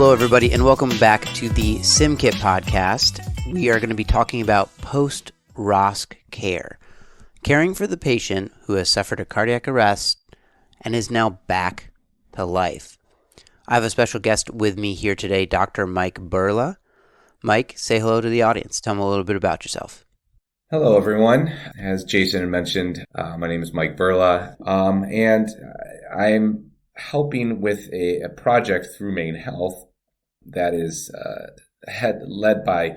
Hello, everybody, and welcome back to the SimKit podcast. We are going to be talking about post-ROSC care, caring for the patient who has suffered a cardiac arrest and is now back to life. I have a special guest with me here today, Dr. Mike Burla. Mike, say hello to the audience. Tell them a little bit about yourself. Hello, everyone. As Jason mentioned, my name is Mike Burla, and I'm helping with a project through Maine Health that is led by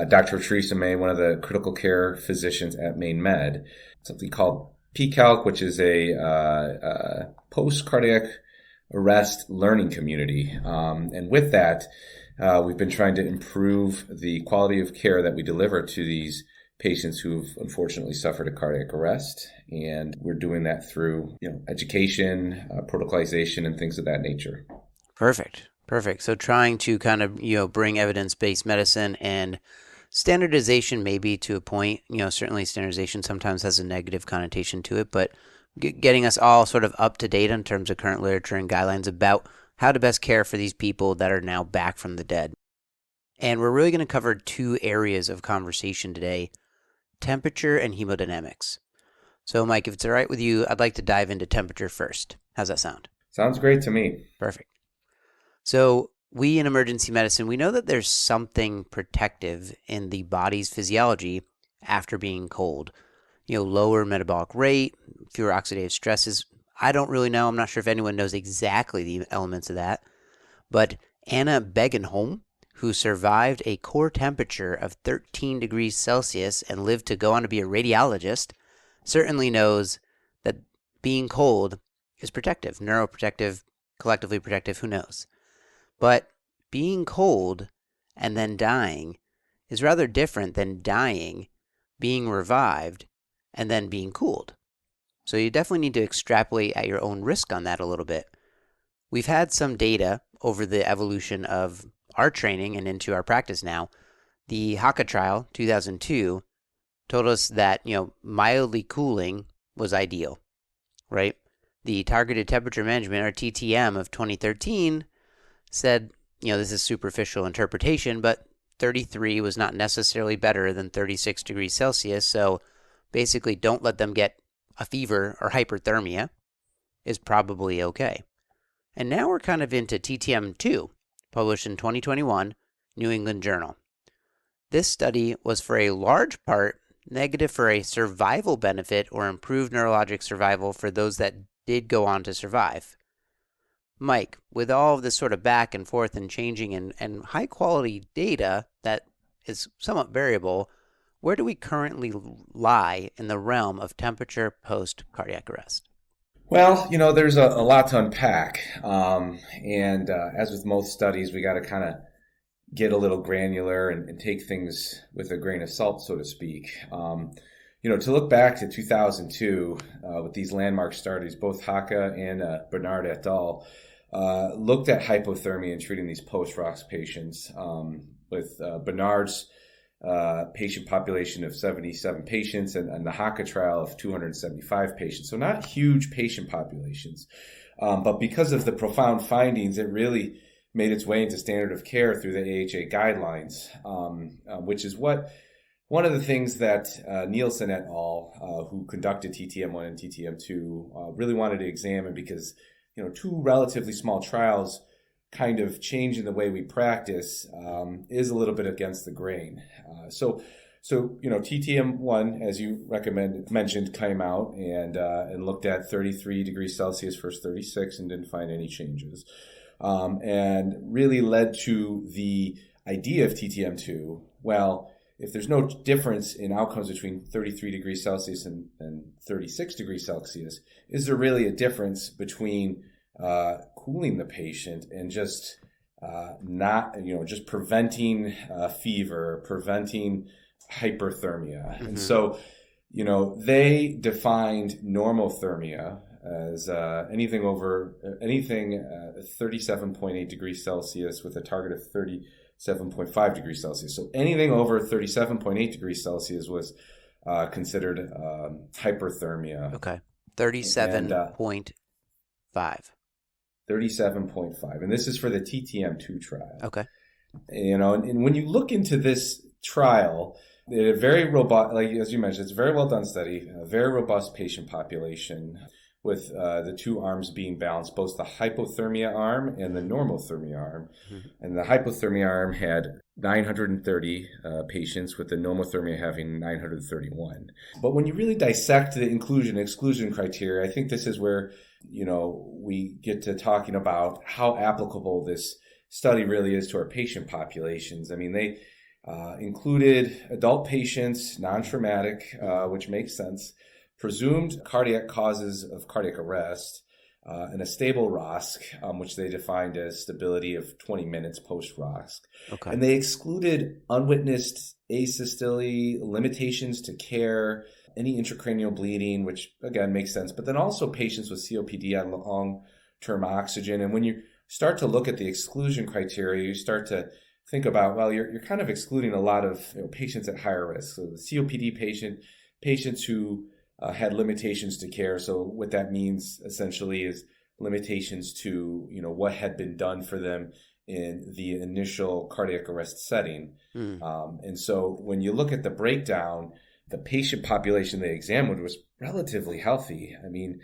Dr. Teresa May, one of the critical care physicians at Maine Med. Something called PCALC, which is a post-cardiac arrest learning community. And with that, we've been trying to improve the quality of care that we deliver to these patients who've unfortunately suffered a cardiac arrest. And we're doing that through education, protocolization, and things of that nature. Perfect. So trying to kind of, bring evidence-based medicine and standardization maybe to a point. Certainly standardization sometimes has a negative connotation to it, but getting us all sort of up to date in terms of current literature and guidelines about how to best care for these people that are now back from the dead. And we're really going to cover two areas of conversation today: temperature and hemodynamics. So, Mike, if it's all right with you, I'd like to dive into temperature first. How's that sound? Sounds great to me. Perfect. So we in emergency medicine, we know that there's something protective in the body's physiology after being cold. Lower metabolic rate, fewer oxidative stresses. I don't really know. I'm not sure if anyone knows exactly the elements of that. But Anna Begenholm, who survived a core temperature of 13 degrees Celsius and lived to go on to be a radiologist, certainly knows that being cold is protective, neuroprotective, collectively protective, who knows. But being cold and then dying is rather different than dying, being revived, and then being cooled. So you definitely need to extrapolate at your own risk on that a little bit. We've had some data over the evolution of our training and into our practice now. The HACA trial, 2002, told us that, mildly cooling was ideal, right? The targeted temperature management, or TTM, of 2013 said, this is superficial interpretation, but 33 was not necessarily better than 36 degrees Celsius. So basically, don't let them get a fever or hyperthermia is probably okay. And now we're kind of into TTM2, published in 2021, New England Journal. This study was for a large part negative for a survival benefit or improved neurologic survival for those that did go on to survive. Mike, with all of this sort of back and forth and changing and high quality data that is somewhat variable, where do we currently lie in the realm of temperature post-cardiac arrest? Well, there's a lot to unpack. And as with most studies, we got to kind of get a little granular and take things with a grain of salt, so to speak. To look back to 2002 with these landmark studies, both HACA and Bernard et al. Looked at hypothermia and treating these post-ROSC patients with Bernard's patient population of 77 patients and the HACA trial of 275 patients. So not huge patient populations. But because of the profound findings, it really made its way into standard of care through the AHA guidelines, which is one of the things that Nielsen et al., who conducted TTM1 and TTM2, really wanted to examine because, two relatively small trials kind of changing the way we practice is a little bit against the grain. So TTM1, as you mentioned, came out and looked at 33 degrees Celsius versus 36 and didn't find any changes, and really led to the idea of TTM2. Well, if there's no difference in outcomes between 33 degrees Celsius and 36 degrees Celsius, is there really a difference between cooling the patient and just just preventing fever, preventing hyperthermia? Mm-hmm. And so, they defined normothermia as anything 37.8 degrees Celsius with a target of 37.5 degrees Celsius. So anything over 37.8 degrees Celsius was considered hyperthermia. Okay. 37.5. 37.5. And this is for the TTM2 trial. Okay. And when you look into this trial, a very robust, like as you mentioned, it's a very well done study, a very robust patient population with the two arms being balanced, both the hypothermia arm and the normothermia arm. Mm-hmm. And the hypothermia arm had 930 patients, with the normothermia having 931. But when you really dissect the inclusion-exclusion criteria, I think this is where, we get to talking about how applicable this study really is to our patient populations. I mean, they included adult patients, non-traumatic, which makes sense, presumed cardiac causes of cardiac arrest, and a stable ROSC, which they defined as stability of 20 minutes post-ROSC. Okay. And they excluded unwitnessed asystole, limitations to care, any intracranial bleeding, which again makes sense, but then also patients with COPD on long-term oxygen. And when you start to look at the exclusion criteria, you start to think about, well, you're kind of excluding a lot of patients at higher risk. So the COPD patients who had limitations to care. So what that means essentially is limitations to, what had been done for them in the initial cardiac arrest setting. And so when you look at the breakdown, the patient population they examined was relatively healthy. I mean,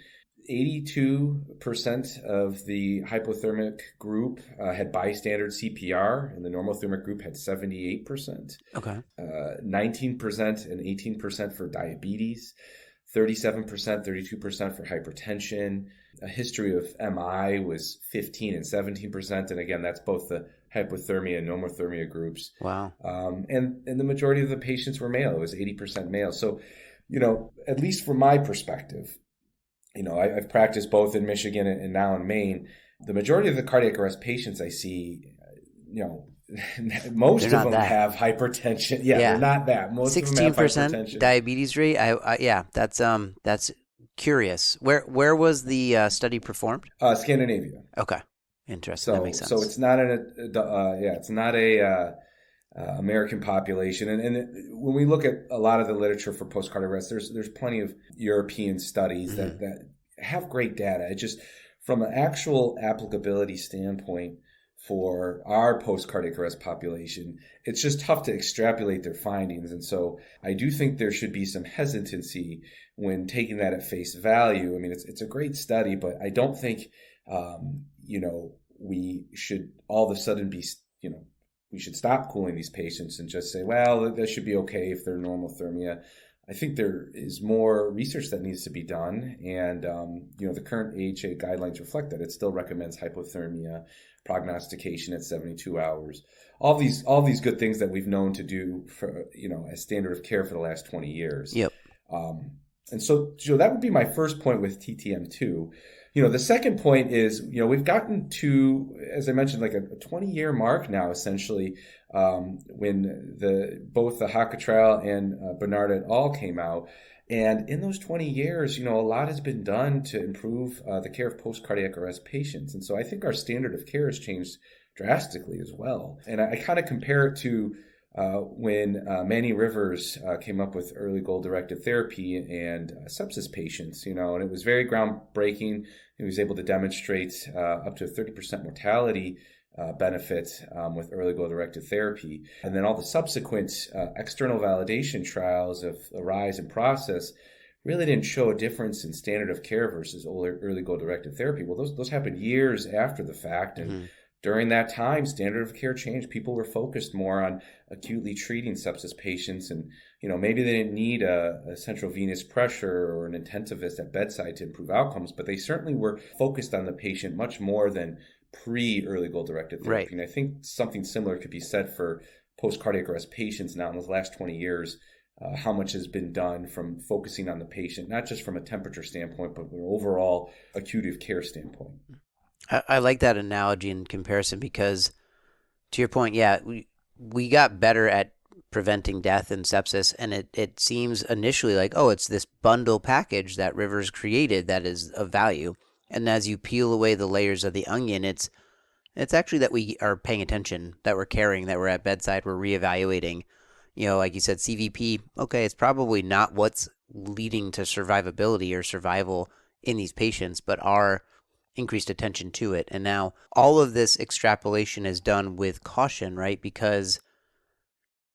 82% of the hypothermic group had bystander CPR, and the normothermic group had 78%. Okay. 19% and 18% for diabetes, 37%, 32% for hypertension. A history of MI was 15 and 17%. And again, that's both the hypothermia and normothermia groups. Wow. And the majority of the patients were male. It was 80% male. So, at least from my perspective, I've practiced both in Michigan and now in Maine. The majority of the cardiac arrest patients I see, most of them have hypertension. Yeah, they're not that. Most of them have hypertension. 16% diabetes rate. Yeah, that's curious. Where was the study performed? Scandinavia. Okay, interesting. That makes sense. So it's not it's not a American population. And when we look at a lot of the literature for post-cardiac arrest, there's plenty of European studies that have great data. It just, from an actual applicability standpoint for our post-cardiac arrest population, it's just tough to extrapolate their findings. And so I do think there should be some hesitancy when taking that at face value. I mean, it's a great study, but I don't think, we should all of a sudden be, we should stop cooling these patients and just say, well, that should be okay if they're normothermia. I think there is more research that needs to be done. And, the current AHA guidelines reflect that. It still recommends hypothermia, prognostication at 72 hours. All these good things that we've known to do for, as standard of care for the last 20 years. Yep. And so that would be my first point with TTM2. The second point is, we've gotten to, as I mentioned, like a 20-year mark now, essentially, when both the Haka trial and Bernard et al. Came out. And in those 20 years, a lot has been done to improve the care of post-cardiac arrest patients. And so I think our standard of care has changed drastically as well. And I kind of compare it to when Manny Rivers came up with early goal-directed therapy and sepsis patients, and it was very groundbreaking. He was able to demonstrate up to a 30% mortality benefit with early goal-directed therapy. And then all the subsequent external validation trials of ARISE and PROCESS really didn't show a difference in standard of care versus early goal-directed therapy. Well, those happened years after the fact, and during that time, standard of care changed. People were focused more on acutely treating sepsis patients, and maybe they didn't need a central venous pressure or an intensivist at bedside to improve outcomes, but they certainly were focused on the patient much more than pre-early goal-directed therapy. Right. And I think something similar could be said for post-cardiac arrest patients now in the last 20 years. How much has been done from focusing on the patient, not just from a temperature standpoint, but an overall acute care standpoint. I like that analogy and comparison because, to your point, yeah, we got better at preventing death and sepsis, and it seems initially like, oh, it's this bundle package that Rivers created that is of value. And as you peel away the layers of the onion, it's actually that we are paying attention, that we're caring, that we're at bedside, we're reevaluating. Like you said, CVP, okay, it's probably not what's leading to survivability or survival in these patients, but our increased attention to it. And now all of this extrapolation is done with caution, right? Because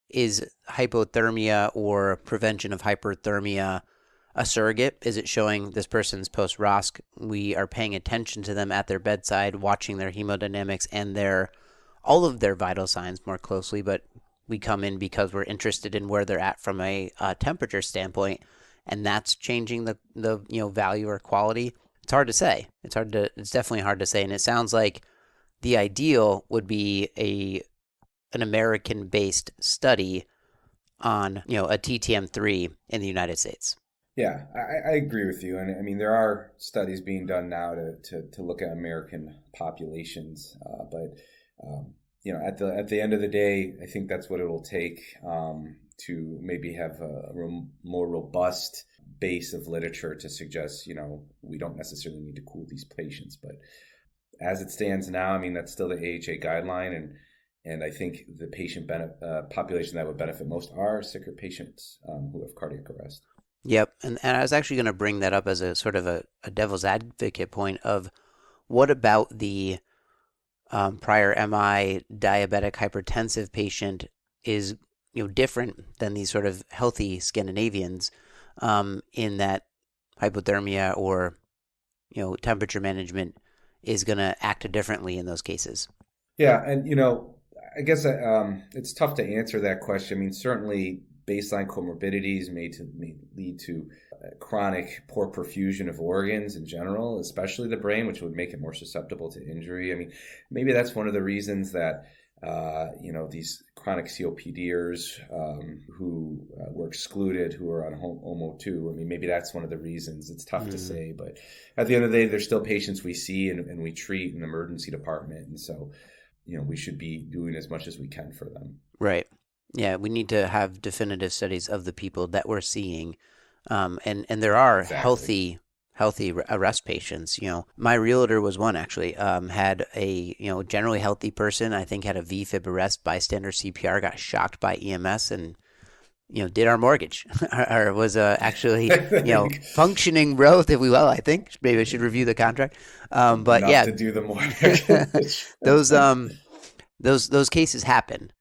is hypothermia or prevention of hyperthermia a surrogate? Is it showing this person's post-ROSC? We are paying attention to them at their bedside, watching their hemodynamics and all of their vital signs more closely, but we come in because we're interested in where they're at from a temperature standpoint, and that's changing the value or quality. It's hard to say. It's definitely hard to say, and it sounds like the ideal would be an American-based study on a TTM3 in the United States. Yeah, I agree with you. And I mean, there are studies being done now to look at American populations. But at the end of the day, I think that's what it'll take to maybe have a more robust base of literature to suggest, we don't necessarily need to cool these patients. But as it stands now, I mean, that's still the AHA guideline. And I think the patient population that would benefit most are sicker patients who have cardiac arrest. Yep, and I was actually going to bring that up as a sort of a devil's advocate point of what about the prior MI diabetic hypertensive patient is different than these sort of healthy Scandinavians in that hypothermia or temperature management is going to act differently in those cases. Yeah, and I guess it's tough to answer that question. I mean, certainly baseline comorbidities may lead to chronic poor perfusion of organs in general, especially the brain, which would make it more susceptible to injury. I mean, maybe that's one of the reasons that these chronic COPDers who were excluded, who are on HOMO2. I mean, maybe that's one of the reasons. It's tough to say, but at the end of the day, there's still patients we see and we treat in the emergency department, and so we should be doing as much as we can for them. Right. Yeah, we need to have definitive studies of the people that we're seeing, and there are Exactly. healthy arrest patients. My realtor was one actually. Had a generally healthy person. I think had a VFib arrest, bystander CPR, got shocked by EMS, and did our mortgage, or was actually functioning relatively well. I think maybe I should review the contract. But Enough yeah, to do the mortgage. those cases happen.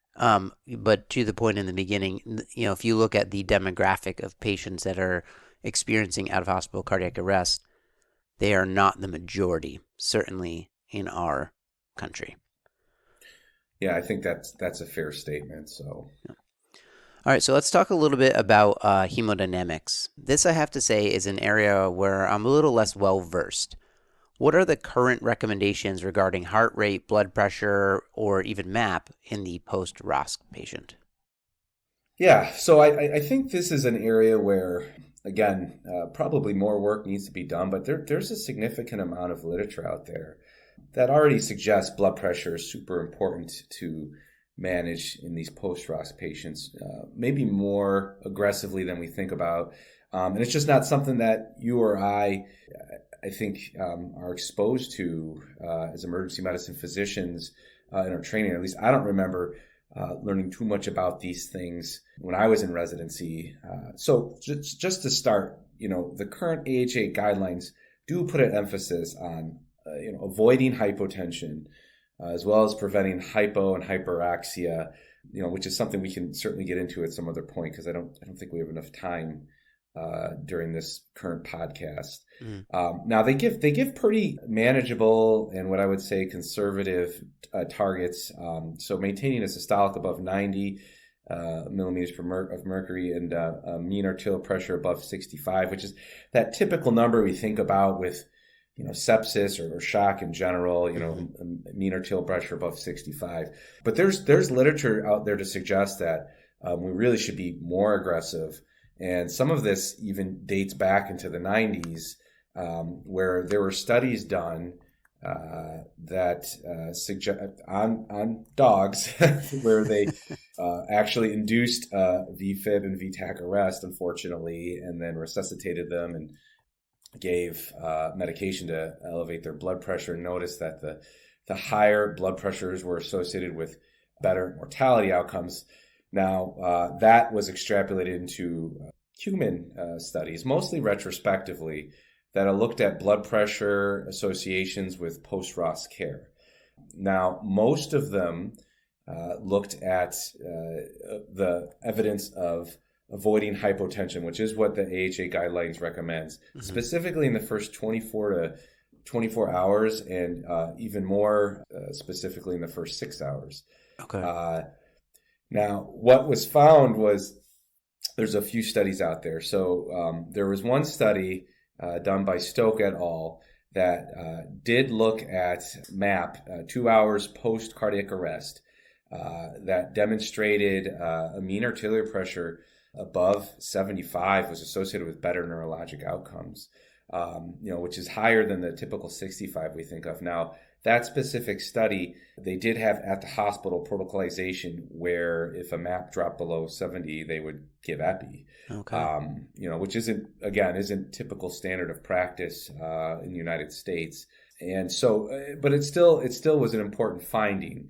But to the point in the beginning, if you look at the demographic of patients that are experiencing out-of-hospital cardiac arrest, they are not the majority, certainly in our country. Yeah, I think that's a fair statement. So, Yeah. All right, so let's talk a little bit about hemodynamics. This, I have to say, is an area where I'm a little less well-versed. What are the current recommendations regarding heart rate, blood pressure, or even MAP in the post-ROSC patient? yeah, so I think this is an area where, again, probably more work needs to be done, but there's a significant amount of literature out there that already suggests blood pressure is super important to manage in these post-ROSC patients, maybe more aggressively than we think about. And it's just not something that you or I think, are exposed to as emergency medicine physicians in our training. At least I don't remember learning too much about these things when I was in residency. So just to start, the current AHA guidelines do put an emphasis on avoiding hypotension, as well as preventing hypo and hyperaxia, which is something we can certainly get into at some other point, because I don't think we have enough time during this current podcast. Now they give pretty manageable and what I would say conservative targets. So maintaining a systolic above 90 millimeters of mercury and mean arterial pressure above 65, which is that typical number we think about with sepsis or shock in general. Mean arterial pressure above 65. But there's literature out there to suggest that we really should be more aggressive. And some of this even dates back into the 90s, where there were studies done that suggest on dogs where they actually induced VFib and VTAC arrest, unfortunately, and then resuscitated them and gave medication to elevate their blood pressure, and noticed that the higher blood pressures were associated with better mortality outcomes. Now, that was extrapolated into human studies, mostly retrospectively, that looked at blood pressure associations with post-ROSC care. Now, most of them looked at the evidence of avoiding hypotension, which is what the AHA guidelines recommends, specifically in the first 24 hours, and even more specifically in the first 6 hours. Okay. Now, what was found was there's a few studies out there. So there was one study done by Stoke et al. That did look at MAP 2 hours post cardiac arrest that demonstrated a mean arterial pressure above 75 was associated with better neurologic outcomes, which is higher than the typical 65 we think of. Now, that specific study, they did have at the hospital protocolization where if a MAP dropped below 70, they would give epi. Okay. Which isn't typical standard of practice in the United States. And so, but it still was an important finding.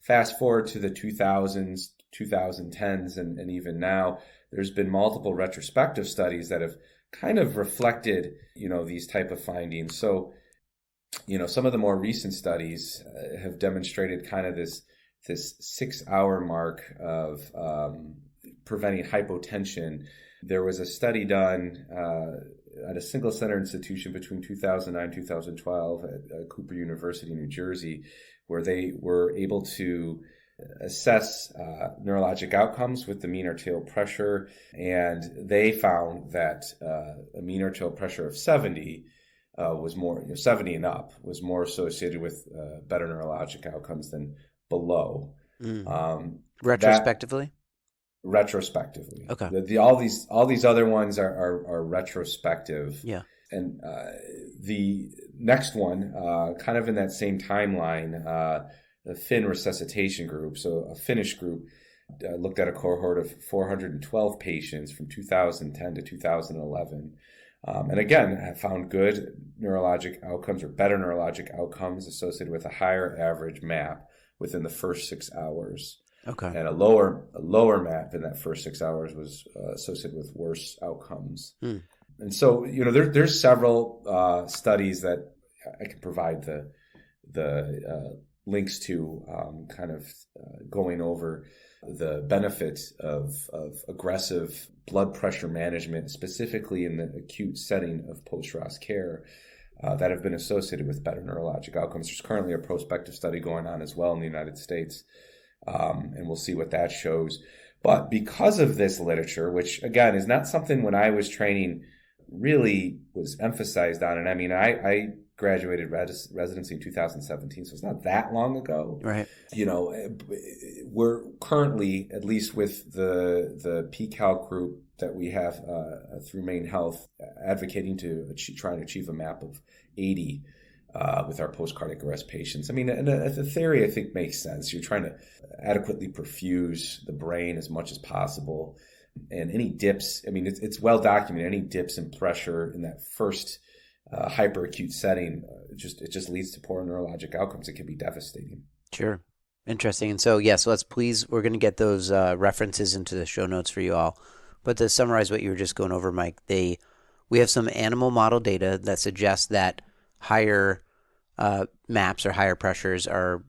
Fast forward to the 2000s, 2010s, and even now, there's been multiple retrospective studies that have kind of reflected, these type of findings. So, some of the more recent studies have demonstrated kind of this 6 hour mark of preventing hypotension. There was a study done at a single center institution between 2009 and 2012 at Cooper University, New Jersey, where they were able to assess neurologic outcomes with the mean arterial pressure, and they found that a mean arterial pressure of 70 was more, 70 and up was more associated with better neurologic outcomes than below. Retrospectively? Retrospectively. Okay. All these other ones are retrospective. Yeah. And the next one, kind of in that same timeline, the Finn resuscitation group, so a Finnish group, looked at a cohort of 412 patients from 2010 to 2011. And again, have found good neurologic outcomes or better neurologic outcomes associated with a higher average MAP within the first 6 hours. Okay. And a lower MAP in that first 6 hours was associated with worse outcomes. And so, there's several studies that I can provide the links to, kind of going over the benefits of aggressive blood pressure management, specifically in the acute setting of post-ROSC care, that have been associated with better neurologic outcomes. There's currently a prospective study going on as well in the United States, and we'll see what that shows. But because of this literature, which again is not something when I was training really was emphasized on, and I mean, I graduated residency in 2017, so it's not that long ago. Right. We're currently, at least with the PCAL group that we have through Maine Health, advocating to try and achieve a MAP of 80 with our post-cardiac arrest patients. I mean, and the theory I think makes sense. You're trying to adequately perfuse the brain as much as possible. And any dips, I mean, it's well documented, any dips in pressure in that first hyperacute setting, it just leads to poor neurologic outcomes. It can be devastating. Sure. Interesting. And so, we're going to get those references into the show notes for you all. But to summarize what you were just going over, Mike, we have some animal model data that suggests that higher MAPs or higher pressures are,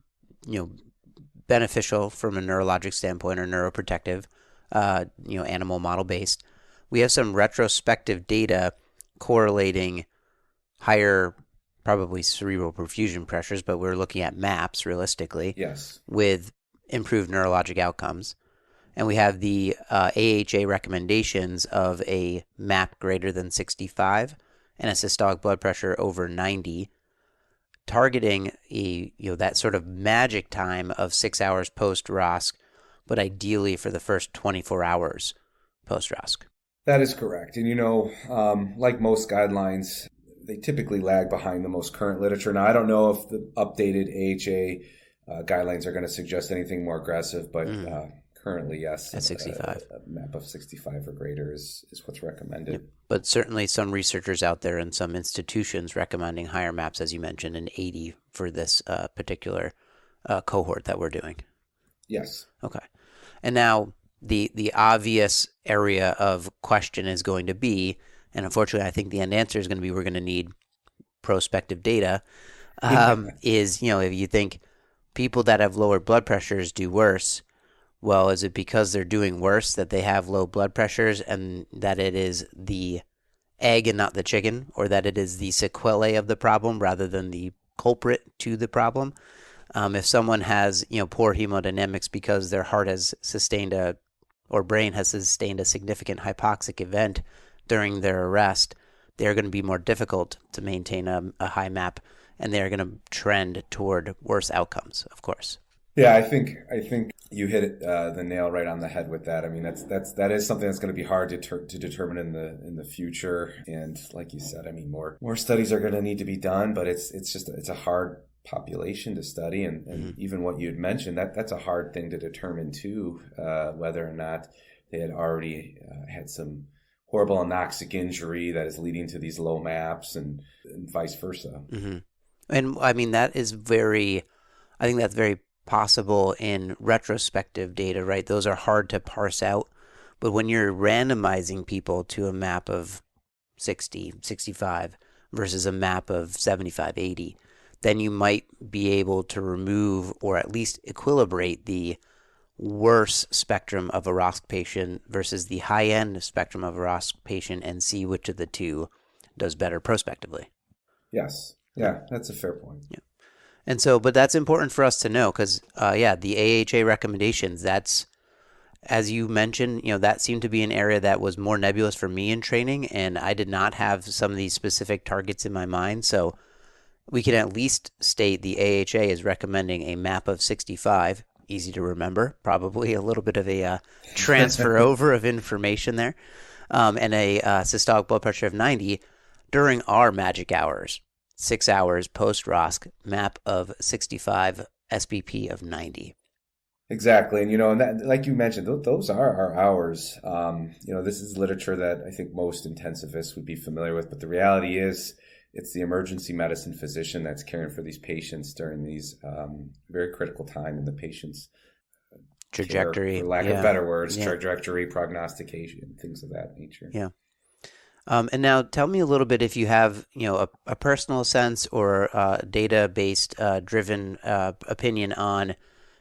beneficial from a neurologic standpoint or neuroprotective, animal model based. We have some retrospective data correlating higher probably cerebral perfusion pressures, but we're looking at MAPs realistically. Yes. With improved neurologic outcomes. And we have the AHA recommendations of a MAP greater than 65 and a systolic blood pressure over 90, targeting that sort of magic time of 6 hours post-ROSC, but ideally for the first 24 hours post-ROSC. That is correct. And, like most guidelines, they typically lag behind the most current literature. Now, I don't know if the updated AHA guidelines are going to suggest anything more aggressive, but currently, yes. At 65. A MAP of 65 or greater is what's recommended. Yep. But certainly some researchers out there and some institutions recommending higher MAPs, as you mentioned, and 80 for this particular cohort that we're doing. Yes. Okay. And now the obvious area of question is going to be, and unfortunately, I think the end answer is going to be we're going to need prospective data, is, if you think people that have lower blood pressures do worse, well, is it because they're doing worse that they have low blood pressures and that it is the egg and not the chicken, or that it is the sequelae of the problem rather than the culprit to the problem? If someone has, poor hemodynamics because their heart has sustained or brain has sustained a significant hypoxic event during their arrest, they're going to be more difficult to maintain a high MAP, and they're going to trend toward worse outcomes, of course. Yeah, I think you hit the nail right on the head with that. I mean, that is something that's going to be hard to determine in the future. And like you said, I mean, more studies are going to need to be done, but it's a hard population to study, and even what you had mentioned, that's a hard thing to determine too, whether or not they had already had some horrible anoxic injury that is leading to these low MAPs and vice versa. Mm-hmm. And I mean, I think that's very possible in retrospective data, right? Those are hard to parse out. But when you're randomizing people to a MAP of 60, 65 versus a MAP of 75, 80, then you might be able to remove or at least equilibrate the worse spectrum of a ROSC patient versus the high-end spectrum of a ROSC patient and see which of the two does better prospectively. Yes. Yeah, that's a fair point. Yeah. And so, but that's important for us to know because, the AHA recommendations, that's, as you mentioned, that seemed to be an area that was more nebulous for me in training, and I did not have some of these specific targets in my mind. So we can at least state the AHA is recommending a MAP of 65, easy to remember, probably a little bit of a transfer over of information there, and a systolic blood pressure of 90 during our magic hours. 6 hours post-ROSC, MAP of 65, SBP of 90. Exactly. And, that, like you mentioned, those are our hours. This is literature that I think most intensivists would be familiar with, but the reality is it's the emergency medicine physician that's caring for these patients during these very critical time in the patient's trajectory, care, for lack of better words, trajectory, prognostication, things of that nature. Yeah. And now tell me a little bit if you have, a personal sense or a data-based driven opinion on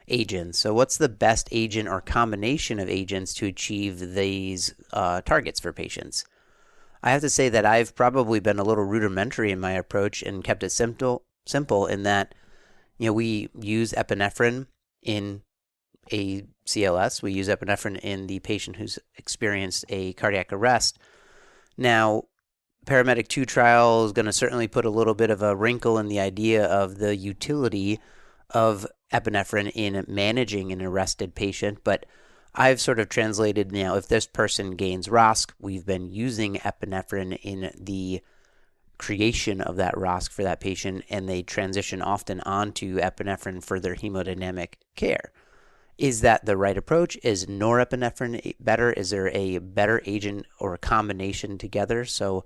agents. So what's the best agent or combination of agents to achieve these targets for patients? I have to say that I've probably been a little rudimentary in my approach and kept it simple in that, we use epinephrine in a CLS. We use epinephrine in the patient who's experienced a cardiac arrest. Now, Paramedic 2 trial is going to certainly put a little bit of a wrinkle in the idea of the utility of epinephrine in managing an arrested patient, but I've sort of translated now, if this person gains ROSC, we've been using epinephrine in the creation of that ROSC for that patient, and they transition often onto epinephrine for their hemodynamic care. Is that the right approach? Is norepinephrine better? Is there a better agent or a combination together? So,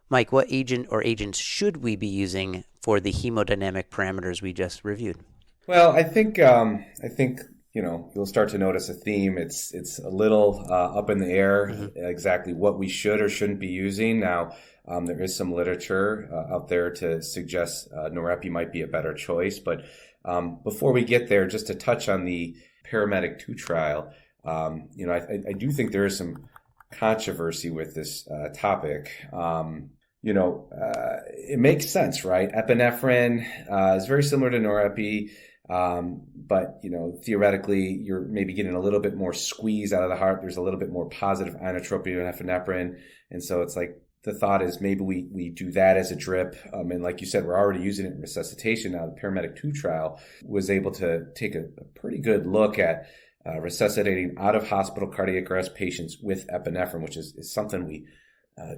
Mike, what agent or agents should we be using for the hemodynamic parameters we just reviewed? Well, I think you'll start to notice a theme. It's a little up in the air exactly what we should or shouldn't be using. Now, there is some literature out there to suggest norepi might be a better choice. But before we get there, just to touch on the Paramedic 2 trial, I do think there is some controversy with this topic. It makes sense, right? Epinephrine is very similar to norepi, but theoretically, you're maybe getting a little bit more squeeze out of the heart. There's a little bit more positive inotropy in epinephrine, and so it's like the thought is maybe we do that as a drip. And like you said, we're already using it in resuscitation now. The Paramedic 2 trial was able to take a pretty good look at resuscitating out-of-hospital cardiac arrest patients with epinephrine, which is something we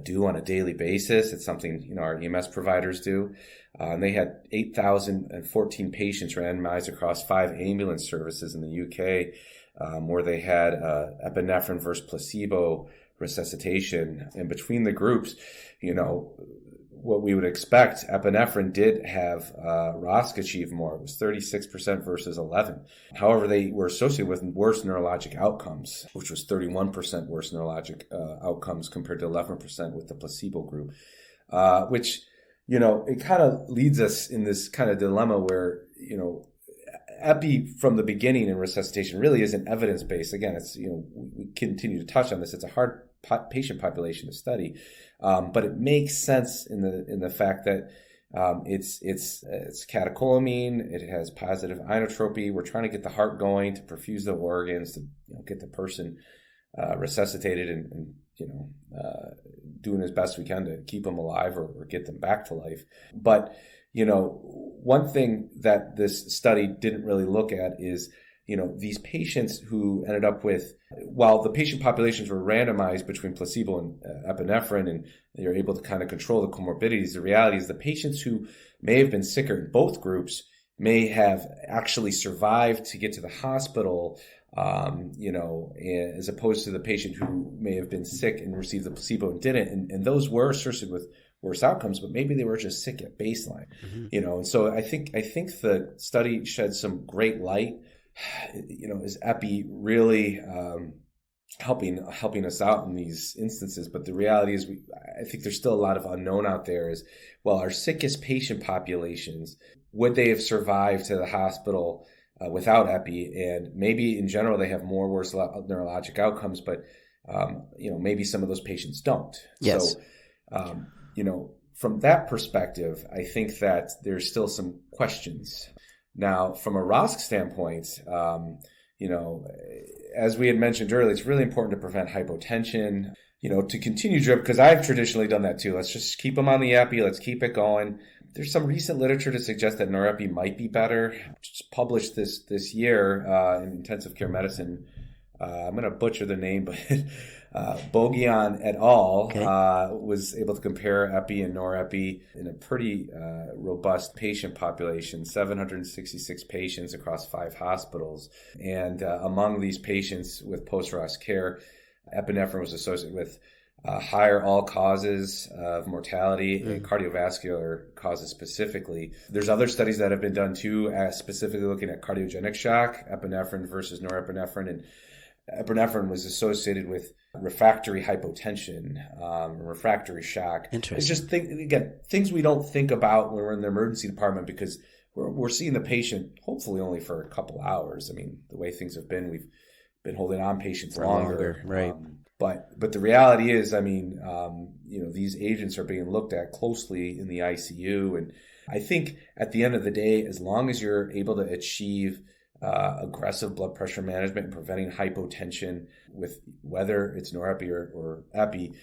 do on a daily basis. It's something our EMS providers do. And they had 8,014 patients randomized across 5 ambulance services in the UK, where they had epinephrine versus placebo resuscitation. And between the groups, what we would expect, epinephrine did have ROSC achieve more. It was 36% versus 11. However, they were associated with worse neurologic outcomes, which was 31% worse neurologic outcomes compared to 11% with the placebo group, which, it kind of leads us in this kind of dilemma where, epi from the beginning in resuscitation really isn't evidence-based. Again, it's, we continue to touch on this. It's a hard patient population to study. But it makes sense in the fact that it's catecholamine. It has positive inotropy. We're trying to get the heart going to perfuse the organs to get the person resuscitated and doing as best we can to keep them alive or get them back to life. But one thing that this study didn't really look at is these patients who ended up with, while the patient populations were randomized between placebo and epinephrine, and they were able to kind of control the comorbidities, the reality is the patients who may have been sicker in both groups may have actually survived to get to the hospital, as opposed to the patient who may have been sick and received the placebo and didn't. And those were associated with worse outcomes, but maybe they were just sick at baseline, And so I think the study shed some great light. Is epi really helping us out in these instances? But the reality is, I think there's still a lot of unknown out there. Is, well, our sickest patient populations, would they have survived to the hospital without epi? And maybe in general they have more worse neurologic outcomes, but maybe some of those patients don't. Yes. So, from that perspective, I think that there's still some questions. Now, from a ROSC standpoint, as we had mentioned earlier, it's really important to prevent hypotension, to continue drip, because I've traditionally done that too. Let's just keep them on the epi. Let's keep it going. There's some recent literature to suggest that norepi might be better. Just published this year in intensive care medicine. I'm going to butcher the name, but Bogian et al. Okay. Was able to compare epi and norepi in a pretty robust patient population, 766 patients across 5 hospitals. And among these patients with post-ROSC care, epinephrine was associated with higher all causes of mortality and cardiovascular causes specifically. There's other studies that have been done too, specifically looking at cardiogenic shock, epinephrine versus norepinephrine, and epinephrine was associated with refractory hypotension, refractory shock. Interesting. It's just things we don't think about when we're in the emergency department, because we're seeing the patient hopefully only for a couple hours. I mean, the way things have been, we've been holding on patients longer. Right. But the reality is, these agents are being looked at closely in the ICU, and I think at the end of the day, as long as you're able to achieve aggressive blood pressure management and preventing hypotension with whether it's norepi or epi,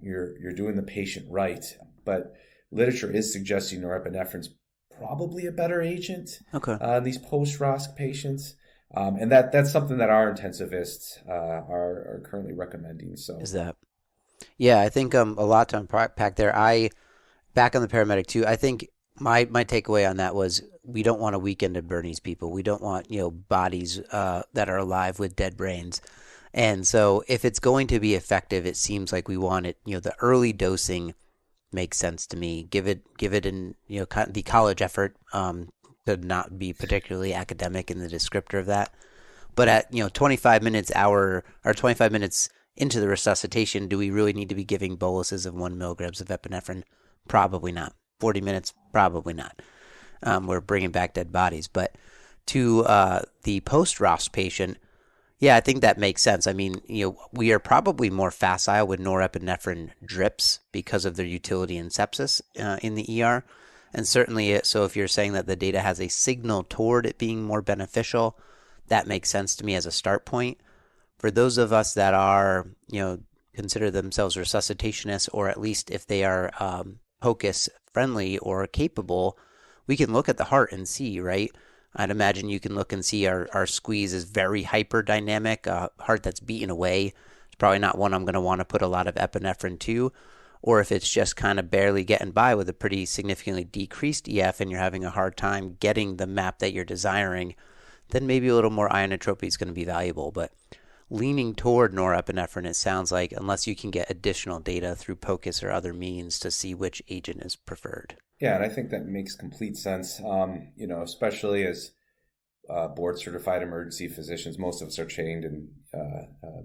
you're doing the patient right. But literature is suggesting norepinephrine's probably a better agent in these post-ROSC patients. And that's something that our intensivists are currently recommending. So is that? Yeah, I think a lot to unpack there. Back on the paramedic too, I think my takeaway on that was we don't want a weekend at Bernie's people. We don't want bodies that are alive with dead brains. And so if it's going to be effective, it seems like we want it. The early dosing makes sense to me. Give it in the college effort. To not be particularly academic in the descriptor of that. But at 25 minutes 25 minutes into the resuscitation, do we really need to be giving boluses of 1 milligrams of epinephrine? Probably not. 40 minutes? Probably not. We're bringing back dead bodies. But to the post-ROSC patient, yeah, I think that makes sense. I mean, we are probably more facile with norepinephrine drips because of their utility in sepsis in the ER. And certainly, so if you're saying that the data has a signal toward it being more beneficial, that makes sense to me as a start point. For those of us that are, consider themselves resuscitationists, or at least if they are POCUS friendly or capable, we can look at the heart and see, right? I'd imagine you can look and see our squeeze is very hyperdynamic. A heart that's beaten away is probably not one I'm going to want to put a lot of epinephrine to. Or if it's just kind of barely getting by with a pretty significantly decreased EF and you're having a hard time getting the map that you're desiring, then maybe a little more ionotropy is going to be valuable. But leaning toward norepinephrine, it sounds like, unless you can get additional data through POCUS or other means to see which agent is preferred. Yeah, and I think that makes complete sense, especially as board-certified emergency physicians. Most of us are trained in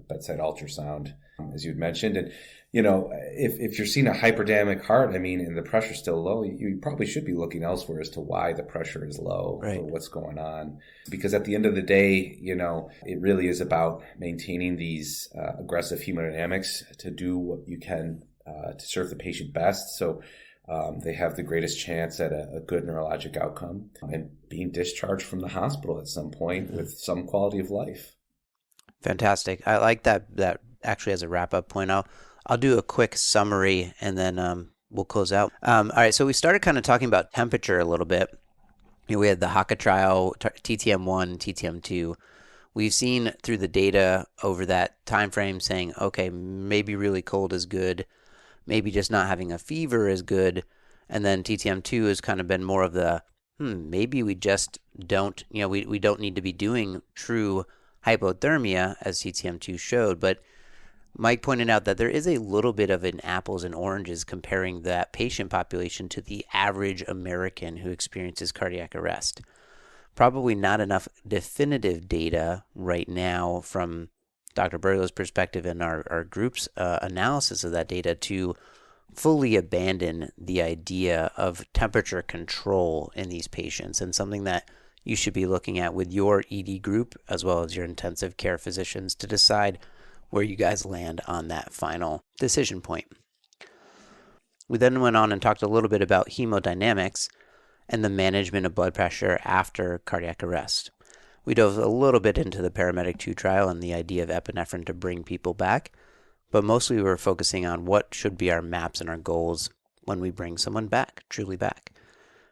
bedside ultrasound, as you'd mentioned. And, if you're seeing a hyperdynamic heart, and the pressure's still low, you probably should be looking elsewhere as to why the pressure is low, right, or what's going on. Because at the end of the day, it really is about maintaining these aggressive hemodynamics to do what you can to serve the patient best. So they have the greatest chance at a good neurologic outcome and being discharged from the hospital at some point with some quality of life. Fantastic. I like that actually as a wrap-up point. I'll do a quick summary and then we'll close out. All right, so we started kind of talking about temperature a little bit. We had the HACA trial, TTM1, TTM2. We've seen through the data over that time frame saying, okay, maybe really cold is good. Maybe just not having a fever is good. And then TTM2 has kind of been more of the, maybe we just don't, we don't need to be doing true hypothermia as TTM2 showed. But Mike pointed out that there is a little bit of an apples and oranges comparing that patient population to the average American who experiences cardiac arrest. Probably not enough definitive data right now from Dr. Burla's perspective and our group's analysis of that data to fully abandon the idea of temperature control in these patients, and something that you should be looking at with your ED group as well as your intensive care physicians to decide where you guys land on that final decision point. We then went on and talked a little bit about hemodynamics and the management of blood pressure after cardiac arrest. We dove a little bit into the Paramedic 2 trial and the idea of epinephrine to bring people back, but mostly we were focusing on what should be our maps and our goals when we bring someone back, truly back.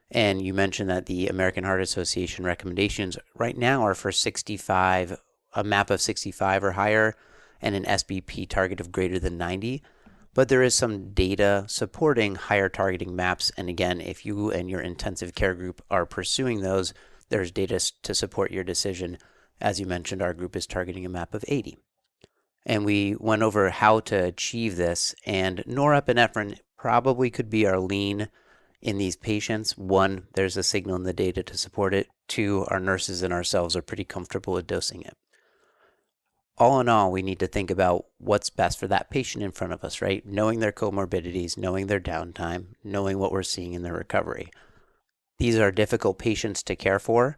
And you mentioned that the American Heart Association recommendations right now are for 65, a map of 65 or higher, and an SBP target of greater than 90. But there is some data supporting higher targeting maps. And again, if you and your intensive care group are pursuing those, there's data to support your decision. As you mentioned, our group is targeting a map of 80. And we went over how to achieve this. And norepinephrine probably could be our lean in these patients. One, there's a signal in the data to support it. Two, our nurses and ourselves are pretty comfortable with dosing it. All in all, we need to think about what's best for that patient in front of us, right? Knowing their comorbidities, knowing their downtime, knowing what we're seeing in their recovery. These are difficult patients to care for.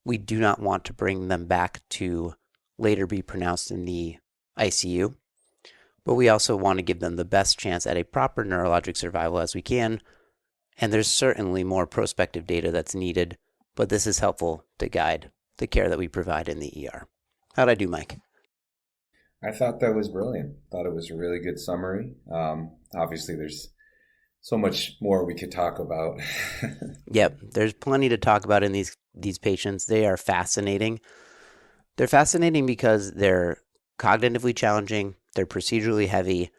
We do not want to bring them back to later be pronounced in the ICU, but we also want to give them the best chance at a proper neurologic survival as we can. And there's certainly more prospective data that's needed, but this is helpful to guide the care that we provide in the ER. How'd I do, Mike? I thought that was brilliant. Thought it was a really good summary. Obviously, there's so much more we could talk about. Yep, there's plenty to talk about in these patients. They are fascinating. They're fascinating because they're cognitively challenging. They're procedurally heavy.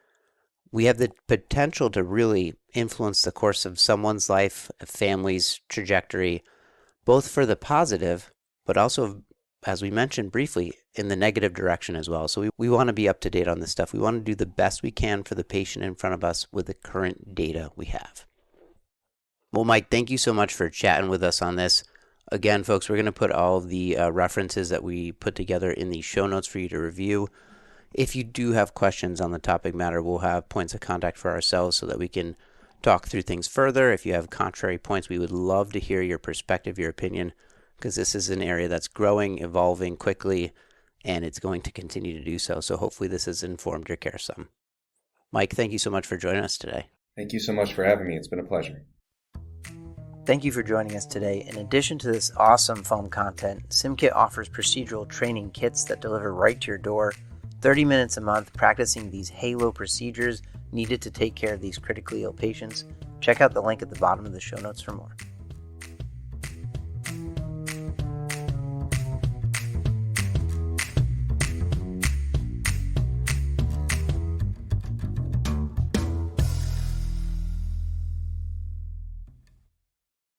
We have the potential to really influence the course of someone's life, a family's trajectory, both for the positive, but also, as we mentioned briefly, in the negative direction as well. So we want to be up to date on this stuff. We want to do the best we can for the patient in front of us with the current data we have. Well, Mike, thank you so much for chatting with us on this. Again, folks, we're going to put all of the references that we put together in the show notes for you to review. If you do have questions on the topic matter, we'll have points of contact for ourselves so that we can talk through things further. If you have contrary points, we would love to hear your perspective, your opinion, because this is an area that's growing, evolving quickly, and it's going to continue to do so. So hopefully this has informed your care some. Mike, thank you so much for joining us today. Thank you so much for having me. It's been a pleasure. Thank you for joining us today. In addition to this awesome foam content, SimKit offers procedural training kits that deliver right to your door, 30 minutes a month practicing these halo procedures needed to take care of these critically ill patients. Check out the link at the bottom of the show notes for more.